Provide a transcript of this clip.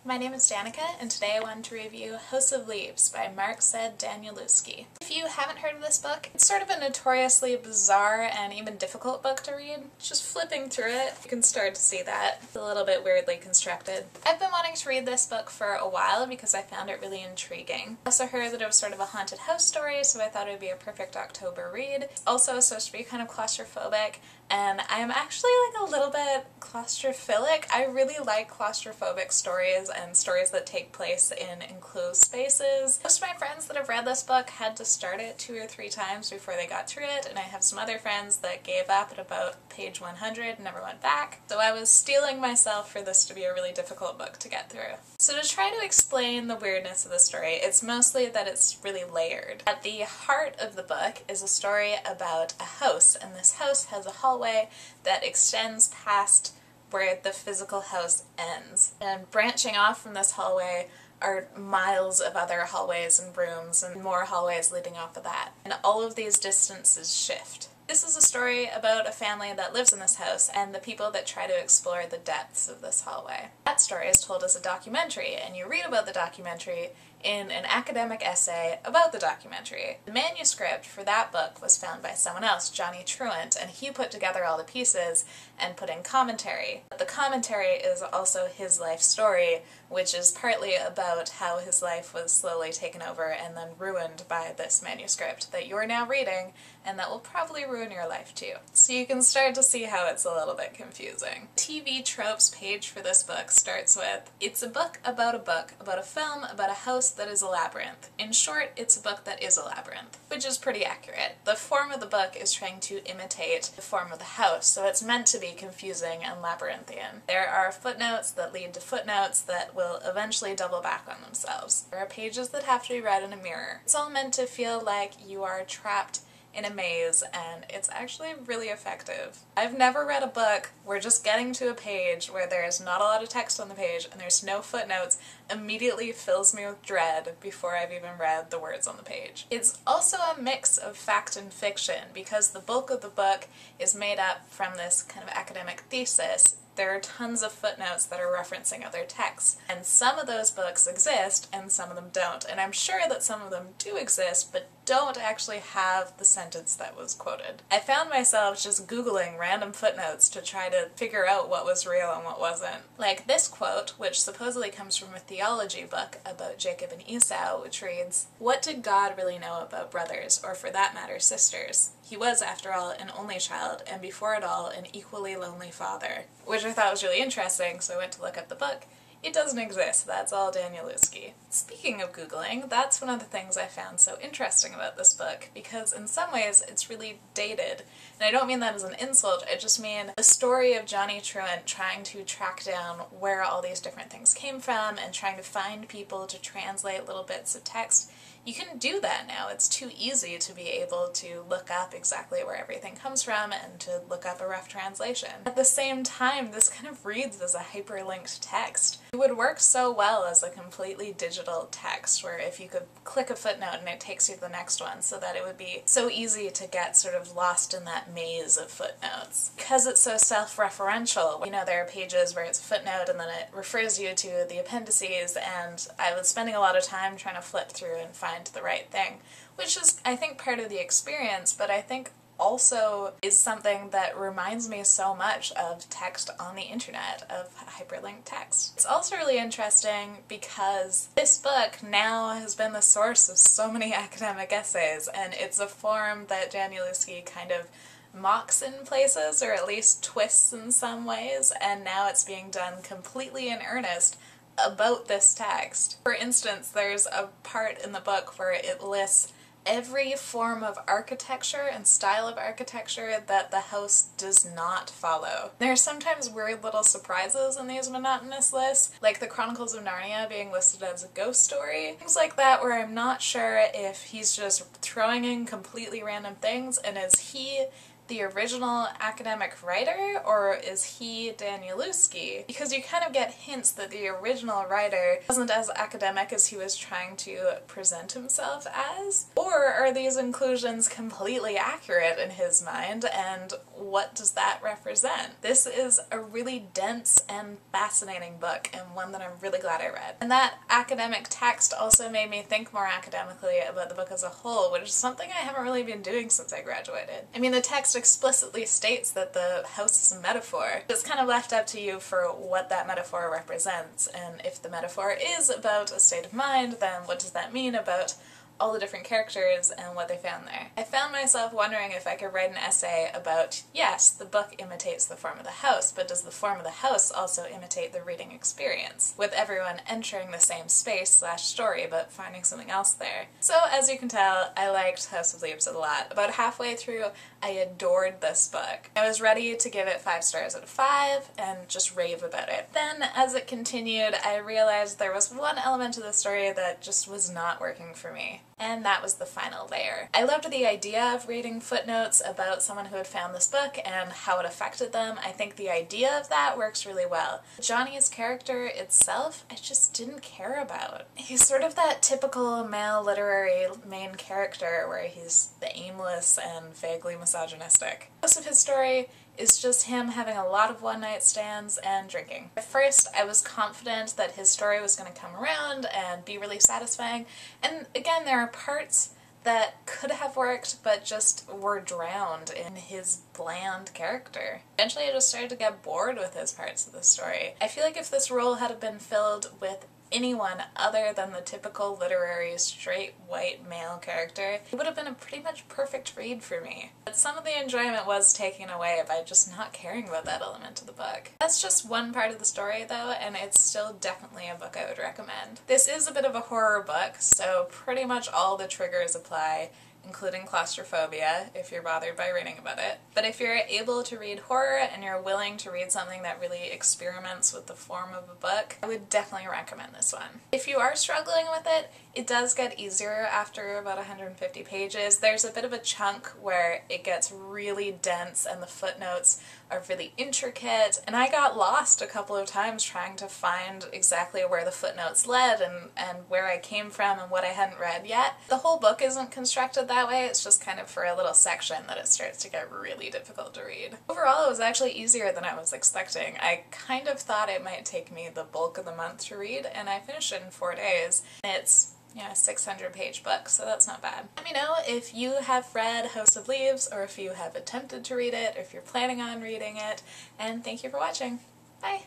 My name is Danica, and today I wanted to review House of Leaves by Danielewski. If you haven't heard of this book, it's sort of a notoriously bizarre and even difficult book to read. Just flipping through it, you can start to see that. It's a little bit weirdly constructed. I've been wanting to read this book for a while because I found it really intriguing. I also heard that it was sort of a haunted house story, so I thought it would be a perfect October read. It's also supposed to be kind of claustrophobic, and I'm actually like a little bit claustrophilic. I really like claustrophobic stories and stories that take place in enclosed spaces. Most of my friends that have read this book had to start it 2 or 3 times before they got through it, and I have some other friends that gave up at about page 100 and never went back. So I was steeling myself for this to be a really difficult book to get through. So to try to explain the weirdness of the story, it's mostly that it's really layered. At the heart of the book is a story about a house, and this house has a hallway that extends past where the physical house ends. And branching off from this hallway are miles of other hallways and rooms and more hallways leading off of that. And all of these distances shift. This is a story about a family that lives in this house and the people that try to explore the depths of this hallway. That story is told as a documentary, and you read about the documentary in an academic essay about the documentary. The manuscript for that book was found by someone else, Johnny Truant, and he put together all the pieces and put in commentary. But the commentary is also his life story, which is partly about how his life was slowly taken over and then ruined by this manuscript that you're now reading, and that will probably ruin your life too. So you can start to see how it's a little bit confusing. TV tropes page for this book starts with, it's a book, about a film, about a house that is a labyrinth. In short, it's a book that is a labyrinth, which is pretty accurate. The form of the book is trying to imitate the form of the house, so it's meant to be confusing and labyrinthian. There are footnotes that lead to footnotes that will eventually double back on themselves. There are pages that have to be read in a mirror. It's all meant to feel like you are trapped in a maze, and it's actually really effective. I've never read a book where just getting to a page where there's not a lot of text on the page and there's no footnotes immediately fills me with dread before I've even read the words on the page. It's also a mix of fact and fiction because the bulk of the book is made up from this kind of academic thesis. There are tons of footnotes that are referencing other texts, and some of those books exist and some of them don't, and I'm sure that some of them do exist but don't actually have the sentence that was quoted. I found myself just googling random footnotes to try to figure out what was real and what wasn't. Like this quote, which supposedly comes from a theology book about Jacob and Esau, which reads, "What did God really know about brothers, or for that matter sisters? He was, after all, an only child, and before it all, an equally lonely father." Which I thought was really interesting, so I went to look up the book. It doesn't exist, that's all Danielewski. Speaking of Googling, that's one of the things I found so interesting about this book, because in some ways it's really dated. And I don't mean that as an insult, I just mean the story of Johnny Truant trying to track down where all these different things came from and trying to find people to translate little bits of text. You can do that now. It's too easy to be able to look up exactly where everything comes from and to look up a rough translation. At the same time, this kind of reads as a hyperlinked text. It would work so well as a completely digital text, where if you could click a footnote and it takes you to the next one, so that it would be so easy to get sort of lost in that maze of footnotes. Because it's so self-referential, you know, there are pages where it's a footnote and then it refers you to the appendices, and I was spending a lot of time trying to flip through and find the right thing, which is, I think, part of the experience, but I think also is something that reminds me so much of text on the internet, of hyperlinked text. It's also really interesting because this book now has been the source of so many academic essays, and it's a form that Danielewski kind of mocks in places, or at least twists in some ways, and now it's being done completely in earnest about this text. For instance, there's a part in the book where it lists every form of architecture and style of architecture that the house does not follow. There are sometimes weird little surprises in these monotonous lists, like the Chronicles of Narnia being listed as a ghost story. Things like that where I'm not sure if he's just throwing in completely random things, and is he the original academic writer, or is he Danielewski? Because you kind of get hints that the original writer wasn't as academic as he was trying to present himself as. Or are these inclusions completely accurate in his mind, and what does that represent? This is a really dense and fascinating book, and one that I'm really glad I read. And that academic text also made me think more academically about the book as a whole, which is something I haven't really been doing since I graduated. I mean, the text explicitly states that the house is a metaphor. It's kind of left up to you for what that metaphor represents, and if the metaphor is about a state of mind, then what does that mean about all the different characters and what they found there. I found myself wondering if I could write an essay about, yes, the book imitates the form of the house, but does the form of the house also imitate the reading experience, with everyone entering the same space/story but finding something else there? So as you can tell, I liked House of Leaves a lot. About halfway through, I adored this book. I was ready to give it 5 stars out of 5 and just rave about it. Then, as it continued, I realized there was one element of the story that just was not working for me. And that was the final layer. I loved the idea of reading footnotes about someone who had found this book and how it affected them. I think the idea of that works really well. Johnny's character itself, I just didn't care about. He's sort of that typical male literary main character where he's the aimless and vaguely misogynistic. Most of his story is just him having a lot of one-night stands and drinking. At first, I was confident that his story was going to come around and be really satisfying, and again, there are parts that could have worked but just were drowned in his bland character. Eventually, I just started to get bored with his parts of the story. I feel like if this role had been filled with anyone other than the typical literary straight white male character, it would have been a pretty much perfect read for me. But some of the enjoyment was taken away by just not caring about that element of the book. That's just one part of the story though, and it's still definitely a book I would recommend. This is a bit of a horror book, so pretty much all the triggers apply, including claustrophobia, if you're bothered by reading about it. But if you're able to read horror and you're willing to read something that really experiments with the form of a book, I would definitely recommend this one. If you are struggling with it, it does get easier after about 150 pages. There's a bit of a chunk where it gets really dense and the footnotes are really intricate, and I got lost a couple of times trying to find exactly where the footnotes led and where I came from and what I hadn't read yet. The whole book isn't constructed that way, it's just kind of for a little section that it starts to get really difficult to read. Overall, it was actually easier than I was expecting. I kind of thought it might take me the bulk of the month to read, and I finished it in 4 days. It's a 600-page book, so that's not bad. Let me know if you have read House of Leaves, or if you have attempted to read it, or if you're planning on reading it, and thank you for watching. Bye!